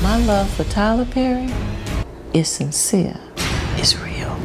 My love for Tyler Perry is sincere, it's real.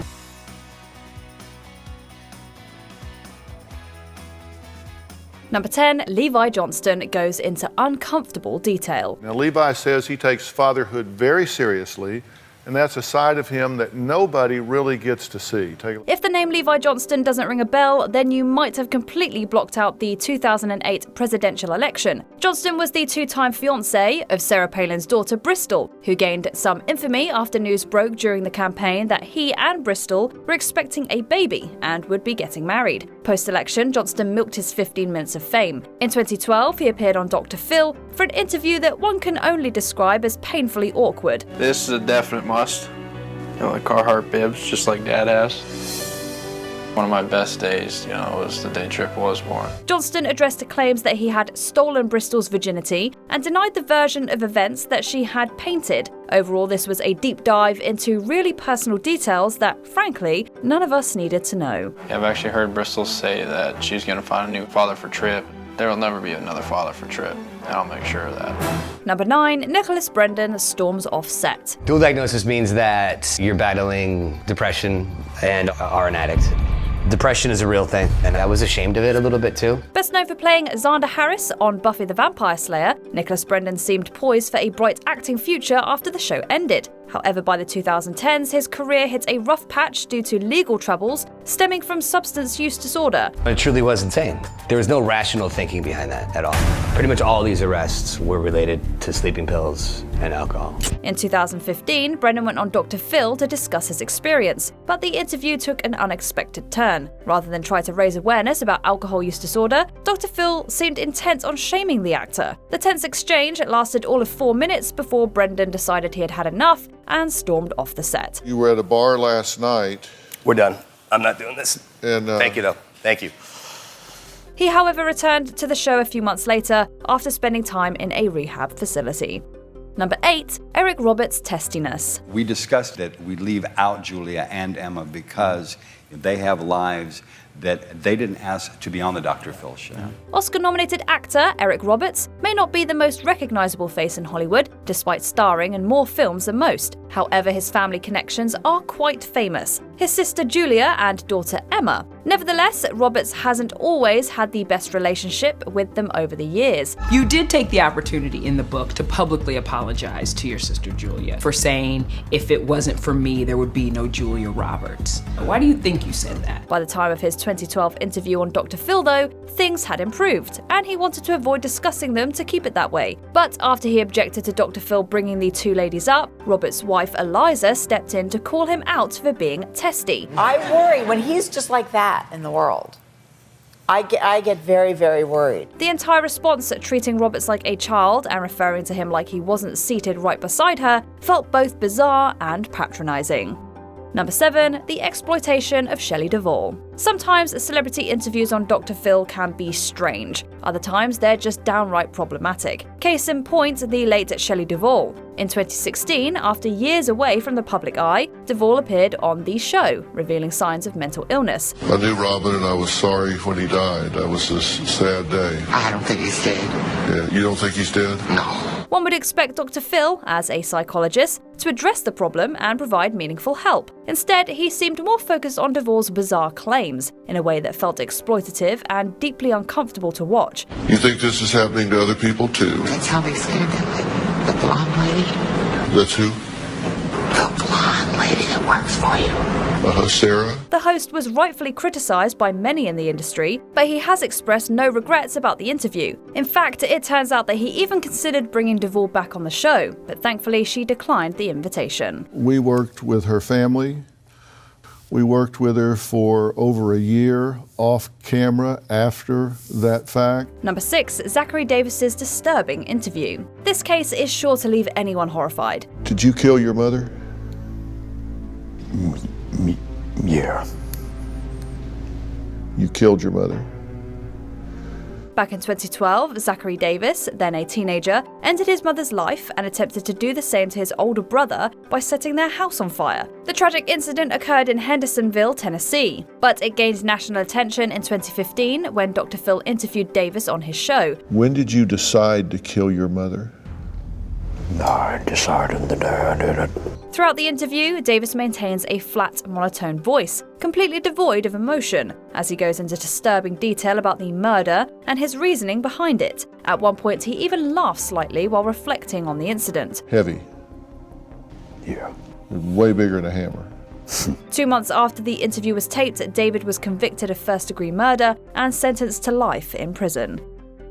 Number 10, Levi Johnston goes into uncomfortable detail. Now, Levi says he takes fatherhood very seriously, and that's a side of him that nobody really gets to see. If the name Levi Johnston doesn't ring a bell, then you might have completely blocked out the 2008 presidential election. Johnston was the two-time fiancé of Sarah Palin's daughter Bristol, who gained some infamy after news broke during the campaign that he and Bristol were expecting a baby and would be getting married. Post-election, Johnston milked his 15 minutes of fame. In 2012, he appeared on Dr. Phil for an interview that one can only describe as painfully awkward. This is a definite must. Like Carhartt bibs, just like Dad has. One of my best days, was the day Triple was born. Johnston addressed claims that he had stolen Bristol's virginity and denied the version of events that she had painted. Overall, this was a deep dive into really personal details that, frankly, none of us needed to know. I've actually heard Bristol say that she's going to find a new father for Trip. There will never be another father for Trip, and I'll make sure of that. Number 9, Nicholas Brendon storms off set. Dual diagnosis means that you're battling depression and are an addict. Depression is a real thing, and I was ashamed of it a little bit too. Best known for playing Xander Harris on Buffy the Vampire Slayer, Nicholas Brendon seemed poised for a bright acting future after the show ended. However, by the 2010s, his career hit a rough patch due to legal troubles stemming from substance use disorder. It truly was insane. There was no rational thinking behind that at all. Pretty much all these arrests were related to sleeping pills and alcohol. In 2015, Brendon went on Dr. Phil to discuss his experience, but the interview took an unexpected turn. Rather than try to raise awareness about alcohol use disorder, Dr. Phil seemed intent on shaming the actor. The tense exchange lasted all of 4 minutes before Brendon decided he had had enough and stormed off the set. You were at a bar last night. We're done. I'm not doing this. And Thank you, though. Thank you. He, however, returned to the show a few months later after spending time in a rehab facility. Number 8, Eric Roberts' testiness. We discussed that we leave out Julia and Emma because they have lives that they didn't ask to be on the Dr. Phil show. Oscar-nominated actor Eric Roberts may not be the most recognizable face in Hollywood, despite starring in more films than most. However, his family connections are quite famous. His sister Julia and daughter Emma. Nevertheless, Roberts hasn't always had the best relationship with them over the years. You did take the opportunity in the book to publicly apologize to your sister Julia for saying, if it wasn't for me, there would be no Julia Roberts. Why do you think you said that? By the time of his 2012 interview on Dr. Phil, though, things had improved, and he wanted to avoid discussing them to keep it that way. But after he objected to Dr. Phil bringing the two ladies up, Roberts' wife Eliza stepped in to call him out for being testy. I worry when he's just like that in the world. I get very, very worried. The entire response, treating Roberts like a child and referring to him like he wasn't seated right beside her, felt both bizarre and patronizing. Number 7, the exploitation of Shelley Duvall. Sometimes celebrity interviews on Dr. Phil can be strange. Other times they're just downright problematic. Case in point, the late Shelley Duvall. In 2016, after years away from the public eye, Duvall appeared on The Show, revealing signs of mental illness. I knew Robin and I was sorry when he died. That was a sad day. I don't think he's dead. Yeah, you don't think he's dead? No. One would expect Dr. Phil, as a psychologist, to address the problem and provide meaningful help. Instead, he seemed more focused on Duvall's bizarre claims, in a way that felt exploitative and deeply uncomfortable to watch. You think this is happening to other people too? That's how they scared the blonde lady. That's who? The blonde lady that works for you. Sarah? The host was rightfully criticized by many in the industry, but he has expressed no regrets about the interview. In fact, it turns out that he even considered bringing Duvall back on the show, but thankfully she declined the invitation. We worked with her family. We worked with her for over a year off camera after that fact. Number 6, Zachary Davis's disturbing interview. This case is sure to leave anyone horrified. Did you kill your mother? Yeah. You killed your mother. Back in 2012, Zachary Davis, then a teenager, ended his mother's life and attempted to do the same to his older brother by setting their house on fire. The tragic incident occurred in Hendersonville, Tennessee, but it gained national attention in 2015 when Dr. Phil interviewed Davis on his show. When did you decide to kill your mother? I decided the day I did it. Throughout the interview, Davis maintains a flat, monotone voice, completely devoid of emotion, as he goes into disturbing detail about the murder and his reasoning behind it. At one point, he even laughs slightly while reflecting on the incident. Heavy. Yeah. Way bigger than a hammer. 2 months after the interview was taped, David was convicted of first-degree murder and sentenced to life in prison.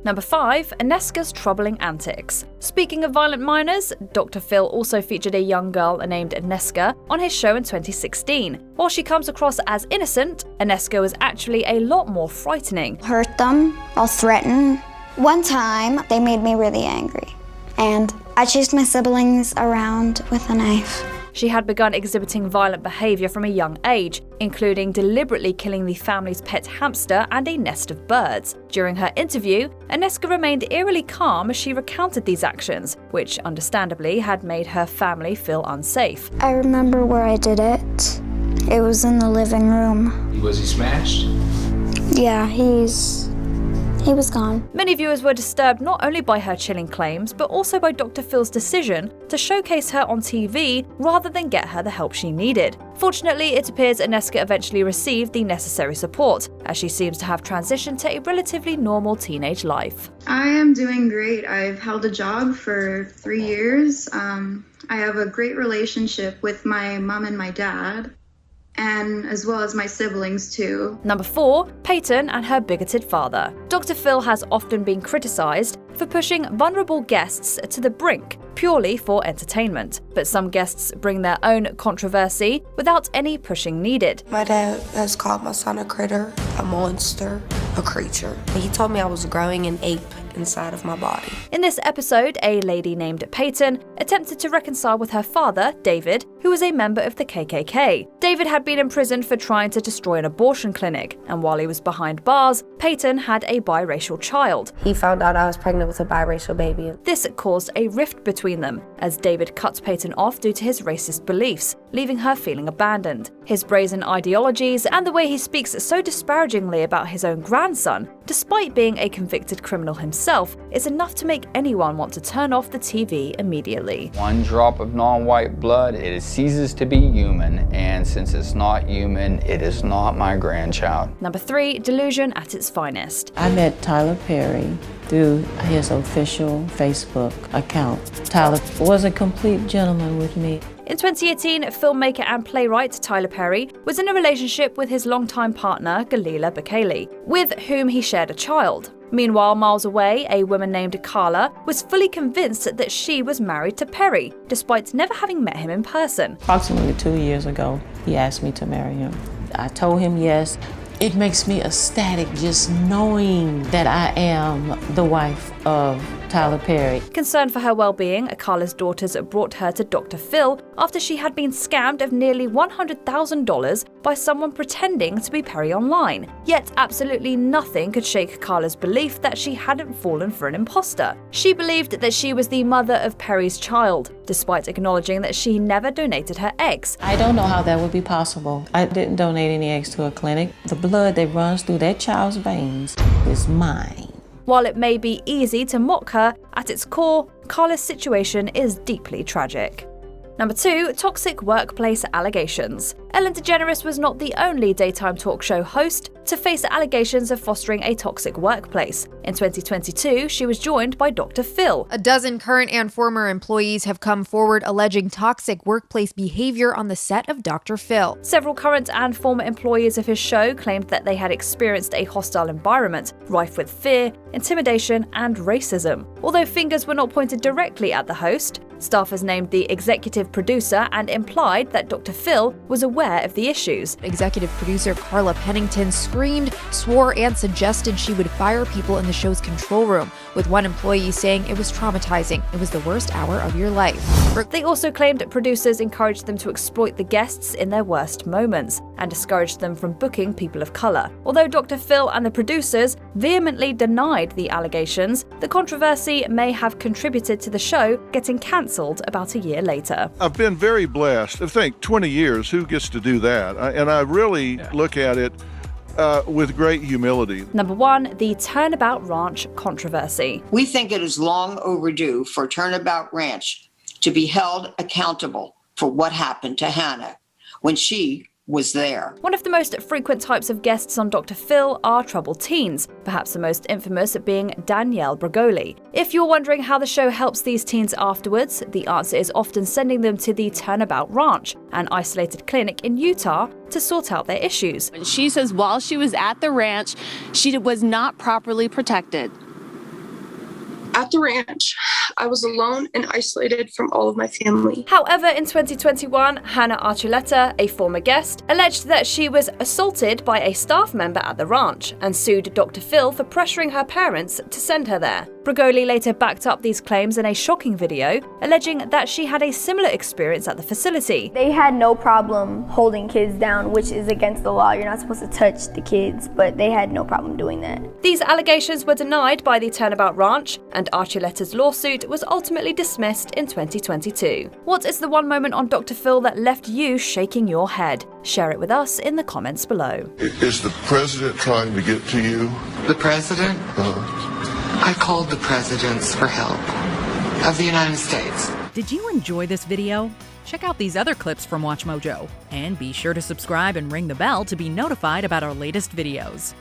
Number 5, Aneska's troubling antics. Speaking of violent minors, Dr. Phil also featured a young girl named Aneska on his show in 2016. While she comes across as innocent, Aneska was actually a lot more frightening. Hurt them, I'll threaten. One time, they made me really angry, and I chased my siblings around with a knife. She had begun exhibiting violent behavior from a young age, including deliberately killing the family's pet hamster and a nest of birds. During her interview, Aneska remained eerily calm as she recounted these actions, which understandably had made her family feel unsafe. I remember where I did it. It was in the living room. Was he smashed? Yeah, he was gone. Many viewers were disturbed not only by her chilling claims, but also by Dr. Phil's decision to showcase her on TV rather than get her the help she needed. Fortunately, it appears Aneska eventually received the necessary support, as she seems to have transitioned to a relatively normal teenage life. I am doing great. I've held a job for 3 years. I have a great relationship with my mom and my dad, and as well as my siblings too. Number 4, Payton and her bigoted father. Dr. Phil has often been criticised for pushing vulnerable guests to the brink purely for entertainment. But some guests bring their own controversy without any pushing needed. My dad has called my son a critter, a monster, a creature. He told me I was growing an ape inside of my body. In this episode, a lady named Payton attempted to reconcile with her father, David, who was a member of the KKK. David had been imprisoned for trying to destroy an abortion clinic, and while he was behind bars, Payton had a biracial child. He found out I was pregnant with a biracial baby. This caused a rift between them, as David cut Payton off due to his racist beliefs, leaving her feeling abandoned. His brazen ideologies and the way he speaks so disparagingly about his own grandson, despite being a convicted criminal himself, is enough to make anyone want to turn off the TV immediately. One drop of non-white blood, it ceases to be human, and since it's not human, it is not my grandchild. Number 3, delusion at its finest. I met Tyler Perry through his official Facebook account. Tyler was a complete gentleman with me. In 2018, filmmaker and playwright Tyler Perry was in a relationship with his longtime partner, Galila Bakali, with whom he shared a child. Meanwhile, miles away, a woman named Carla was fully convinced that she was married to Perry, despite never having met him in person. Approximately 2 years ago, he asked me to marry him. I told him yes. It makes me ecstatic just knowing that I am the wife of Tyler Perry. Concerned for her well-being, Carla's daughters brought her to Dr. Phil after she had been scammed of nearly $100,000 by someone pretending to be Perry online. Yet absolutely nothing could shake Carla's belief that she hadn't fallen for an imposter. She believed that she was the mother of Perry's child, despite acknowledging that she never donated her eggs. I don't know how that would be possible. I didn't donate any eggs to a clinic. The blood that runs through that child's veins is mine. While it may be easy to mock her, at its core, Carla's situation is deeply tragic. Number 2, toxic workplace allegations. Ellen DeGeneres was not the only daytime talk show host to face allegations of fostering a toxic workplace. In 2022, she was joined by Dr. Phil. A dozen current and former employees have come forward alleging toxic workplace behavior on the set of Dr. Phil. Several current and former employees of his show claimed that they had experienced a hostile environment, rife with fear, intimidation, and racism. Although fingers were not pointed directly at the host, staffers named the executive producer and implied that Dr. Phil was aware of the issues. Executive producer Carla Pennington screamed, swore, and suggested she would fire people in the show's control room, with one employee saying it was traumatizing. It was the worst hour of your life. They also claimed producers encouraged them to exploit the guests in their worst moments and discouraged them from booking people of color. Although Dr. Phil and the producers vehemently denied the allegations, the controversy may have contributed to the show getting cancelled about a year later. I've been very blessed. I think 20 years, who gets to do that? And I really look at it with great humility. Number 1, the Turnabout Ranch controversy. We think it is long overdue for Turnabout Ranch to be held accountable for what happened to Hannah when she was there. One of the most frequent types of guests on Dr. Phil are troubled teens, perhaps the most infamous being Danielle Bregoli. If you're wondering how the show helps these teens afterwards, the answer is often sending them to the Turnabout Ranch, an isolated clinic in Utah, to sort out their issues. And she says while she was at the ranch, she was not properly protected. At the ranch, I was alone and isolated from all of my family. However, in 2021, Hannah Archuleta, a former guest, alleged that she was assaulted by a staff member at the ranch and sued Dr. Phil for pressuring her parents to send her there. Bregoli later backed up these claims in a shocking video, alleging that she had a similar experience at the facility. They had no problem holding kids down, which is against the law. You're not supposed to touch the kids, but they had no problem doing that. These allegations were denied by the Turnabout Ranch, and Archuleta's lawsuit was ultimately dismissed in 2022. What is the one moment on Dr. Phil that left you shaking your head? Share it with us in the comments below. Is the president trying to get to you? The president? I called the presidents for help of the United States. Did you enjoy this video? Check out these other clips from MsMojo, and be sure to subscribe and ring the bell to be notified about our latest videos.